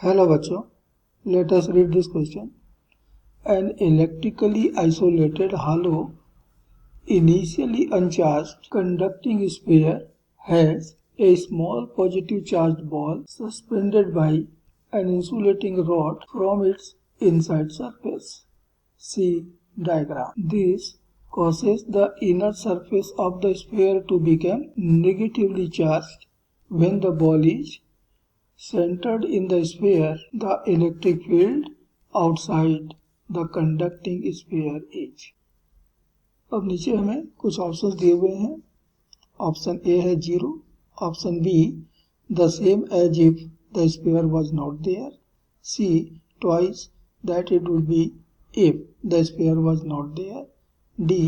Hello बच्चों, let us read this question. An electrically isolated hollow, initially uncharged conducting sphere has a small positive charged ball suspended by an insulating rod from its inside surface. See diagram. This causes the inner surface of the sphere to become negatively charged when the ball is centered in the sphere. The electric field outside the conducting sphere is. अब नीचे हमें कुछ options दिए हुए हैं. Option A है 0, option B the same as if the sphere was not there, C twice that it would be if the sphere was not there, D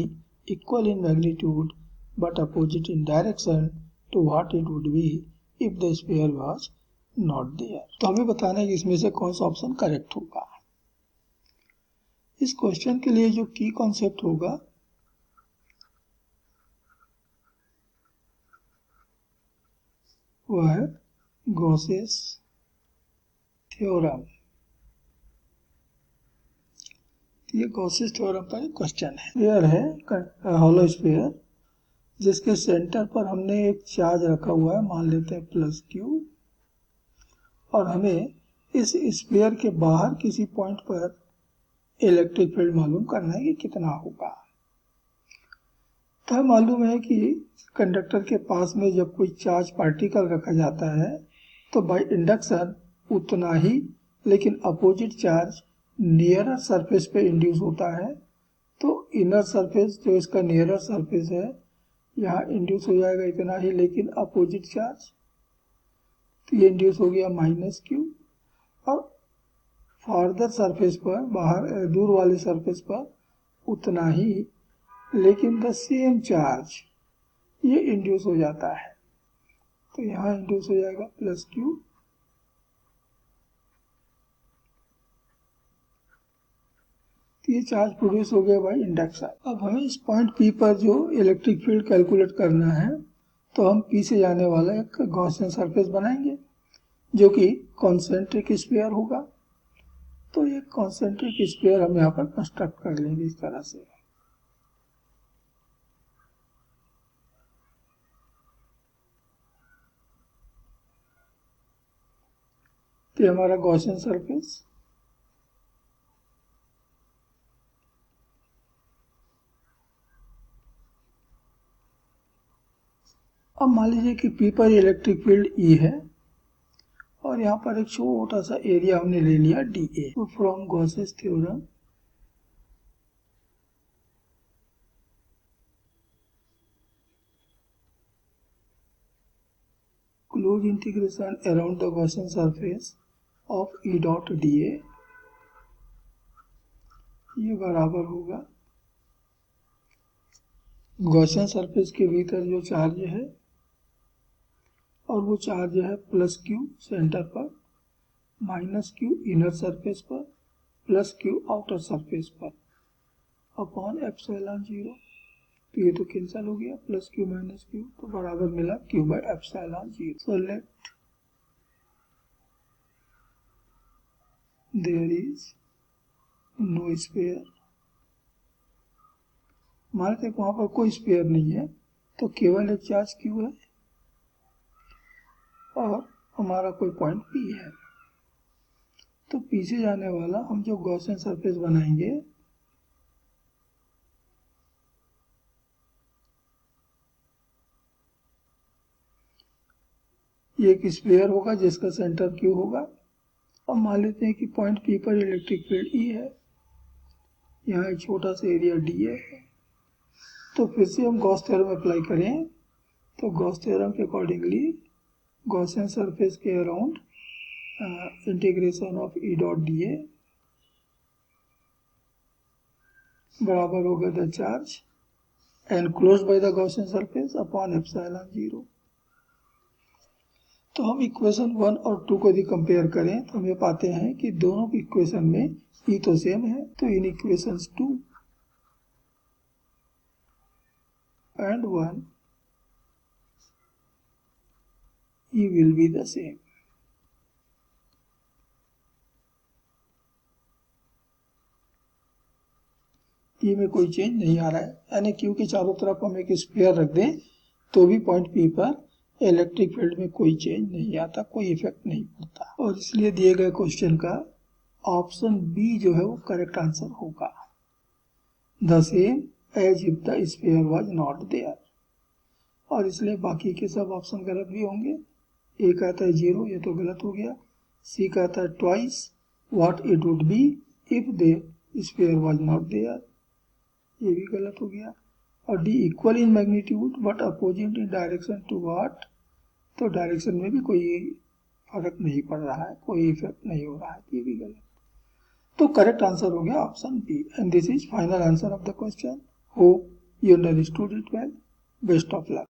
equal in magnitude but opposite in direction to what it would be if the sphere was not there. तो हमें बताना है कि इसमें से कौन सा option correct होगा. इस क्वेश्चन के लिए जो की कॉन्सेप्ट होगा वह है गॉसेस थ्योरम. ये गॉसेस थ्योरम का एक क्वेश्चन है. स्फीयर है हॉलो स्फीयर जिसके सेंटर पर हमने एक चार्ज रखा हुआ है, मान लेते हैं प्लस क्यू, और हमें इस स्फीयर के बाहर किसी पॉइंट पर इलेक्ट्रिक फील्ड मालूम करना है कि कितना होगा. तो मालूम है कि कंडक्टर के पास में जब कोई चार्ज पार्टिकल रखा जाता है तो बाय इंडक्शन उतना ही लेकिन अपोजिट चार्ज नियरर सरफेस पे इंड्यूस होता है. तो इनर सरफेस जो इसका नियरर सरफेस है यहाँ इंड्यूस हो जाएगा इतना ही लेकिन अपोजिट चार्ज, तो ये इंड्यूस हो गया माइनस क्यू, और फार्दर सरफेस पर बाहर दूर वाले सरफेस पर उतना ही लेकिन द सेम चार्ज ये इंड्यूस हो जाता है. तो यहाँ इंड्यूस हो जाएगा प्लस क्यू, तो ये चार्ज प्रोड्यूस हो गया बाय इंडक्शन. अब हमें इस पॉइंट पी पर जो इलेक्ट्रिक फील्ड कैलकुलेट करना है तो हम पी से जाने वाला एक गॉसियन सरफेस बनाएंगे जो कि कॉन्सेंट्रिक स्फीयर होगा. तो ये कॉन्सेंट्रिक स्फीयर हम यहाँ पर कंस्ट्रक्ट कर लेंगे इस तरह से. तो हमारा गॉसियन सरफेस अब मान लीजिए कि पी पर इलेक्ट्रिक फील्ड ई है और यहाँ पर एक छोटा सा एरिया हमने ले लिया डी ए. तो from Gauss's theorem close integration around the Gaussian surface of E dot D A ये बराबर होगा गॉसियन सरफेस के भीतर जो चार्ज है और वो चार्ज है प्लस क्यू सेंटर पर, माइनस क्यू इनर सरफेस पर, प्लस क्यू आउटर सरफेस पर अपॉन एप्सिलॉन 0. तो ये तो कैंसिल हो गया, प्लस क्यू माइनस क्यू तो बराबर मिला Q by epsilon 0. So let there is no sphere. मानते हैं वहां पर कोई स्फीयर नहीं है तो केवल एक चार्ज क्यू है और हमारा कोई पॉइंट पी है. तो पी से जाने वाला हम जो गॉसियन सरफेस बनाएंगे ये एक स्फीयर होगा जिसका सेंटर क्यू होगा. अब मान लेते हैं कि पॉइंट पी पर इलेक्ट्रिक फील्ड ई है, यहाँ एक छोटा सा एरिया डी है. तो फिर से हम गॉस थ्योरम अप्लाई करें तो गॉस थ्योरम के अकॉर्डिंगली गॉसियन सरफेस के around integration of E dot D A बराबर होगा the charge enclosed by the Gaussian surface upon epsilon 0. तो हम इक्वेशन 1 और 2 को यदि कंपेयर करें तो हम ये पाते हैं कि दोनों की इक्वेशन में ई तो सेम है. तो इन equations 2 and 1 E will be the same. P में कोई चेंज नहीं आ रहा है, यानी क्यू के चारों तरफ हम एक स्फीयर रख दें तो भी पॉइंट पी पर इलेक्ट्रिक फील्ड में कोई चेंज नहीं आता, कोई इफेक्ट नहीं पड़ता, और इसलिए दिए गए क्वेश्चन का ऑप्शन बी जो है वो करेक्ट आंसर होगा, the same as if the sphere was not there. और इसलिए बाकी के सब ऑप्शन गलत भी होंगे। ए कहता है 0, ये तो गलत हो गया। सी कहता है twice what it would be if the sphere was not there, ये भी गलत हो गया। और D equal in magnitude but opposite in direction to what, तो डायरेक्शन में भी कोई फर्क नहीं पड़ रहा है, कोई इफेक्ट नहीं हो रहा है, ये भी गलत। तो करेक्ट आंसर हो गया option B, and this is final answer of the question. Hope you understood it well. Best of luck.